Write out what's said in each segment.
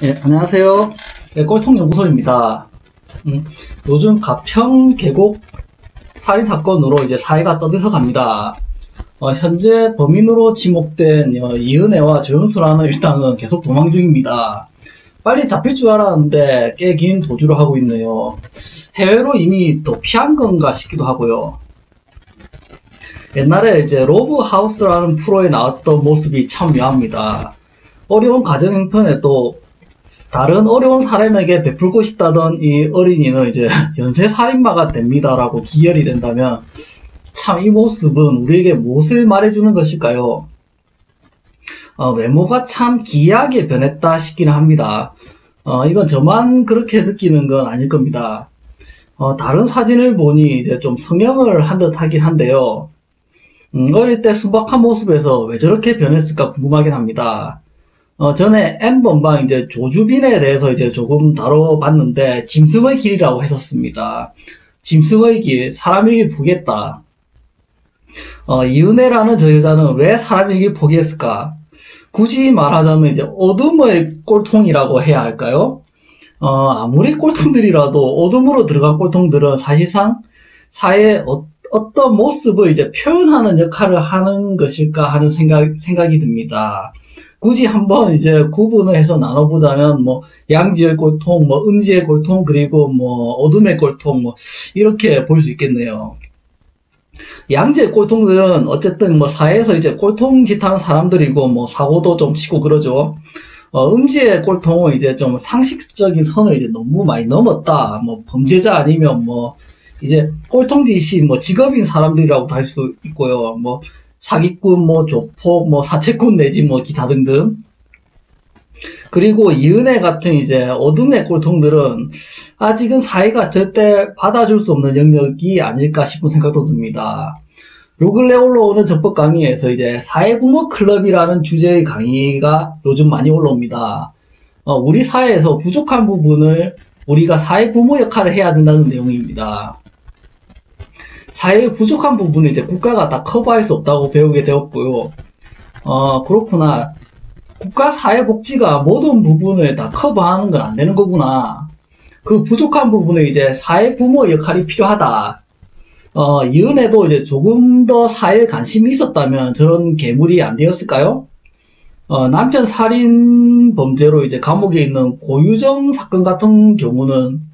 예, 안녕하세요. 네, 꼴통연구소입니다. 요즘 가평 계곡 살인 사건으로 이제 사회가 떠들썩 합니다. 현재 범인으로 지목된 이은혜와 조영수라는 일당은 계속 도망 중입니다. 빨리 잡힐 줄 알았는데 꽤 긴 도주를 하고 있네요. 해외로 이미 또 피한 건가 싶기도 하고요. 옛날에 이제 로브 하우스라는 프로에 나왔던 모습이 참 묘합니다. 어려운 가정 형편에 또 다른 어려운 사람에게 베풀고 싶다던 이 어린이는 이제 연쇄 살인마가 됩니다라고 기결이 된다면 참 이 모습은 우리에게 무엇을 말해주는 것일까요? 외모가 참 기이하게 변했다 싶기는 합니다. 이건 저만 그렇게 느끼는 건 아닐 겁니다. 다른 사진을 보니 이제 좀 성형을 한 듯 하긴 한데요. 어릴 때 순박한 모습에서 왜 저렇게 변했을까 궁금하긴 합니다. 전에 N번방 이제 조주빈에 대해서 이제 조금 다뤄봤는데 짐승의 길이라고 했었습니다. 짐승의 길, 사람의 길 포기했다. 이은혜라는 저 여자는 왜 사람의 길 포기했을까? 굳이 말하자면 이제 어둠의 꼴통이라고 해야 할까요? 아무리 꼴통들이라도 어둠으로 들어간 꼴통들은 사실상 사회의 어떤 모습을 이제 표현하는 역할을 하는 것일까 하는 생각이 듭니다. 굳이 한번 이제 구분을 해서 나눠보자면 양지의 꼴통, 음지의 꼴통, 그리고 어둠의 꼴통, 이렇게 볼 수 있겠네요. 양지의 꼴통들은 어쨌든 사회에서 이제 꼴통 짓 하는 사람들이고 사고도 좀 치고 그러죠. 음지의 꼴통은 이제 좀 상식적인 선을 이제 너무 많이 넘었다. 범죄자 아니면 이제 꼴통 짓이 직업인 사람들이라고도 할 수 있고요. 사기꾼, 조폭, 사채꾼 내지 기타 등등. 그리고 이은혜 같은 이제 어둠의 꼴통들은 아직은 사회가 절대 받아줄 수 없는 영역이 아닐까 싶은 생각도 듭니다. 요 근래 올라오는 적법 강의에서 이제 사회부모 클럽이라는 주제의 강의가 요즘 많이 올라옵니다. 우리 사회에서 부족한 부분을 우리가 사회부모 역할을 해야 된다는 내용입니다. 사회의 부족한 부분을 이제 국가가 다 커버할 수 없다고 배우게 되었고요. 그렇구나. 국가 사회복지가 모든 부분을 다 커버하는 건 안 되는 거구나. 그 부족한 부분에 이제 사회부모 역할이 필요하다. 이은혜도 이제 조금 더 사회에 관심이 있었다면 저런 괴물이 안 되었을까요? 남편 살인 범죄로 이제 감옥에 있는 고유정 사건 같은 경우는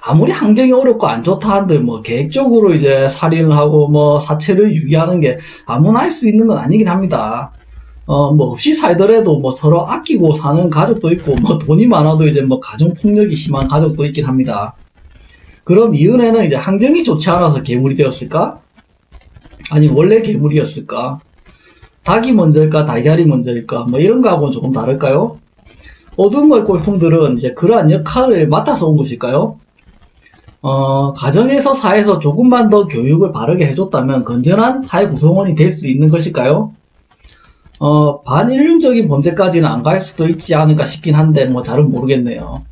아무리 환경이 어렵고 안 좋다 한들 계획적으로 이제 살인을 하고 사체를 유기하는 게 아무나 할 수 있는 건 아니긴 합니다. 없이 살더라도 서로 아끼고 사는 가족도 있고 돈이 많아도 이제 가정폭력이 심한 가족도 있긴 합니다. 그럼 이은혜는 이제 환경이 좋지 않아서 괴물이 되었을까? 아니 원래 괴물이었을까? 닭이 먼저일까 달걀이 먼저일까 이런 거하고는 조금 다를까요? 어둠의 꼴통들은 이제 그러한 역할을 맡아서 온 것일까요? 가정에서 사회에서 조금만 더 교육을 바르게 해줬다면 건전한 사회 구성원이 될 수 있는 것일까요? 반인륜적인 범죄까지는 안 갈 수도 있지 않을까 싶긴 한데 잘은 모르겠네요.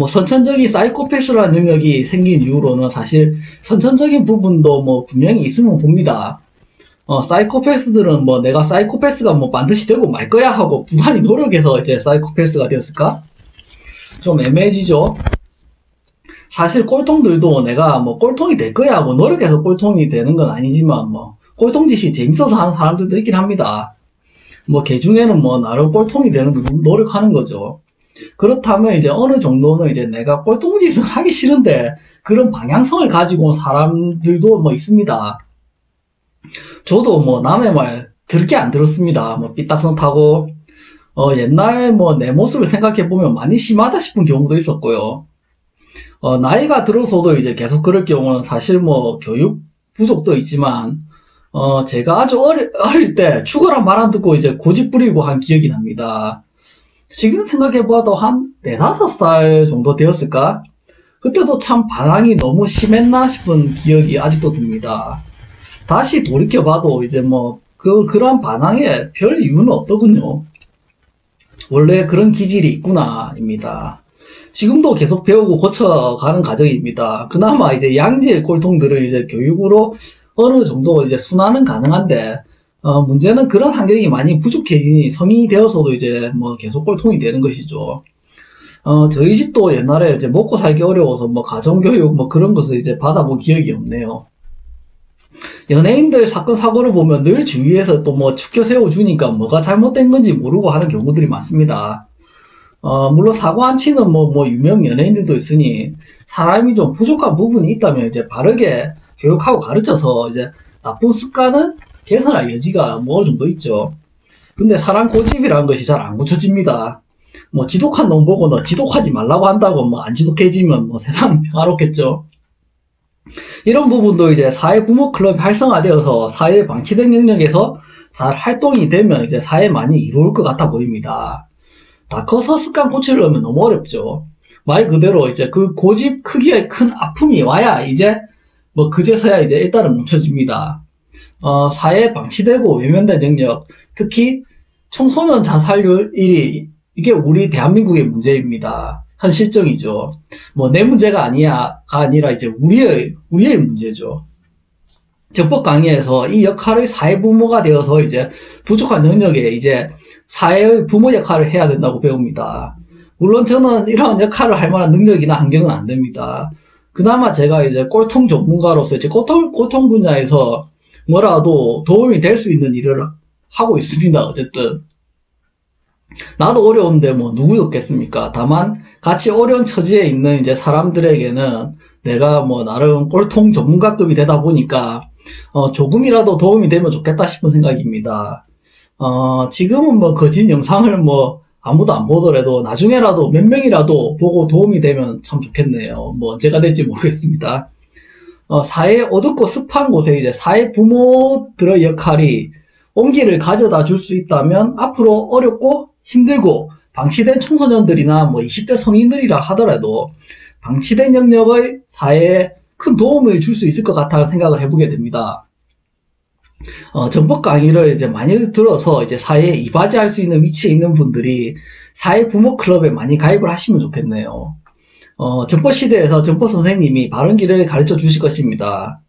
선천적인 사이코패스라는 영역이 생긴 이후로는 사실 선천적인 부분도 분명히 있으면 봅니다. 사이코패스들은 내가 사이코패스가 반드시 되고 말 거야 하고 부단히 노력해서 이제 사이코패스가 되었을까? 좀 애매해지죠? 사실 꼴통들도 내가 꼴통이 될 거야 하고 노력해서 꼴통이 되는 건 아니지만 꼴통짓이 재밌어서 하는 사람들도 있긴 합니다. 걔 중에는 나름 꼴통이 되는 노력하는 거죠. 그렇다면 이제 어느 정도는 이제 내가 꼴통짓을 하기 싫은데 그런 방향성을 가지고 온 사람들도 있습니다. 저도 남의 말 들게 안 들었습니다. 삐딱선 타고 옛날 내 모습을 생각해보면 많이 심하다 싶은 경우도 있었고요. 나이가 들어서도 이제 계속 그럴 경우는 사실 교육 부족도 있지만 제가 아주 어릴 때 죽어라 말 안 듣고 이제 고집 부리고 한 기억이 납니다. 지금 생각해봐도 한 4~5살 정도 되었을까? 그때도 참 반항이 너무 심했나 싶은 기억이 아직도 듭니다. 다시 돌이켜봐도 이제 그런 반항에 별 이유는 없더군요. 원래 그런 기질이 있구나, 입니다. 지금도 계속 배우고 고쳐가는 과정입니다. 그나마 이제 양지의 꼴통들은 이제 교육으로 어느 정도 이제 순환은 가능한데, 문제는 그런 환경이 많이 부족해지니 성인이 되어서도 이제 뭐 계속 꼴통이 되는 것이죠. 저희 집도 옛날에 이제 먹고 살기 어려워서 뭐 가정교육 뭐 그런 것을 이제 받아본 기억이 없네요. 연예인들 사건 사고를 보면 늘 주위에서 또 뭐 축켜 세워주니까 뭐가 잘못된 건지 모르고 하는 경우들이 많습니다. 물론 사고 안 치는 뭐 유명 연예인들도 있으니 사람이 좀 부족한 부분이 있다면 이제 바르게 교육하고 가르쳐서 이제 나쁜 습관은 개선할 여지가 뭐 어느 정도 있죠. 근데 사람 고집이라는 것이 잘 안 고쳐집니다. 뭐 지독한 놈 보고 너 지독하지 말라고 한다고 뭐 안 지독해지면 뭐 세상 평화롭겠죠. 이런 부분도 이제 사회 부모 클럽이 활성화되어서 사회에 방치된 영역에서 잘 활동이 되면 이제 사회에 많이 이로울 것 같아 보입니다. 다 커서 습관 고치려면 너무 어렵죠. 말 그대로 이제 그 고집 크기의 큰 아픔이 와야 이제 뭐 그제서야 이제 일단은 멈춰집니다. 사회에 방치되고 외면된 영역, 특히 청소년 자살률 1위, 이게 우리 대한민국의 문제입니다. 현실적이죠. 뭐 내 문제가 아니라 이제 우리의 문제죠. 정법 강의에서 이 역할의 사회 부모가 되어서 이제 부족한 영역에 이제 사회의 부모 역할을 해야 된다고 배웁니다. 물론 저는 이런 역할을 할 만한 능력이나 환경은 안 됩니다. 그나마 제가 이제 꼴통 전문가로서 이제 꼴통 분야에서 뭐라도 도움이 될 수 있는 일을 하고 있습니다. 어쨌든 나도 어려운데 뭐 누구였겠습니까? 다만 같이 어려운 처지에 있는 이제 사람들에게는 내가 뭐 나름 꼴통 전문가급이 되다 보니까 조금이라도 도움이 되면 좋겠다 싶은 생각입니다. 지금은 뭐 거짓 영상을 뭐 아무도 안 보더라도 나중에라도 몇 명이라도 보고 도움이 되면 참 좋겠네요. 뭐 언제가 될지 모르겠습니다. 사회 어둡고 습한 곳에 이제 사회 부모들의 역할이 온기를 가져다 줄 수 있다면 앞으로 어렵고 힘들고 방치된 청소년들이나 뭐 20대 성인들이라 하더라도 방치된 영역의 사회에 큰 도움을 줄 수 있을 것 같다는 생각을 해보게 됩니다. 전법 강의를 이제 많이 들어서 이제 사회에 이바지할 수 있는 위치에 있는 분들이 사회 부모 클럽에 많이 가입을 하시면 좋겠네요. 전법 시대에서 전법 선생님이 바른 길을 가르쳐 주실 것입니다.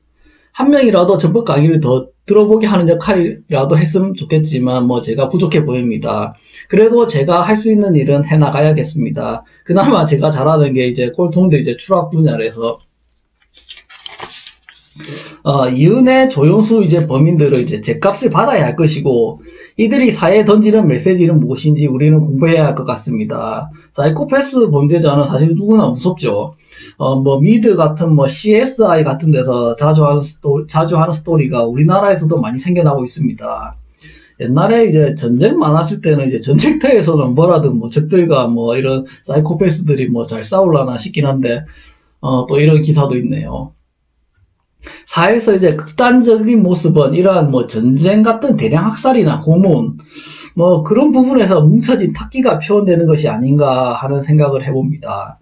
한 명이라도 전법 강의를 더 들어보게 하는 역할이라도 했으면 좋겠지만 뭐 제가 부족해 보입니다. 그래도 제가 할 수 있는 일은 해나가야겠습니다. 그나마 제가 잘하는 게 이제 꼴통들 이제 추락 분야라서 이은혜, 조용수 이제 범인들은 이제 죗값을 받아야 할 것이고 이들이 사회에 던지는 메시지는 무엇인지 우리는 공부해야 할 것 같습니다. 사이코패스 범죄자는 사실 누구나 무섭죠. 뭐 미드 같은 뭐 CSI 같은 데서 자주 하는 스토리가 우리나라에서도 많이 생겨나고 있습니다. 옛날에 이제 전쟁 많았을 때는 이제 전쟁터에서는 뭐라든 뭐 적들과 뭐 이런 사이코패스들이 뭐 잘 싸울라나 싶긴 한데 또 이런 기사도 있네요. 사회에서 이제 극단적인 모습은 이러한 뭐 전쟁 같은 대량 학살이나 고문 뭐 그런 부분에서 뭉쳐진 탁기가 표현되는 것이 아닌가 하는 생각을 해봅니다.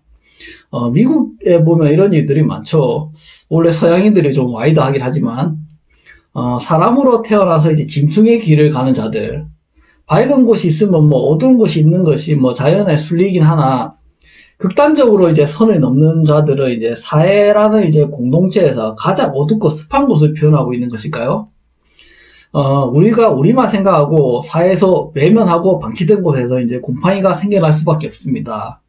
미국에 보면 이런 일들이 많죠. 원래 서양인들이 좀 와이드하긴 하지만 사람으로 태어나서 이제 짐승의 길을 가는 자들, 밝은 곳이 있으면 뭐 어두운 곳이 있는 것이 뭐 자연의 순리이긴 하나 극단적으로 이제 선을 넘는 자들은 이제 사회라는 이제 공동체에서 가장 어둡고 습한 곳을 표현하고 있는 것일까요? 우리가 우리만 생각하고 사회에서 외면하고 방치된 곳에서 이제 곰팡이가 생겨날 수밖에 없습니다.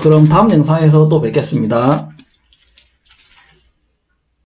그럼 다음 영상에서 또 뵙겠습니다.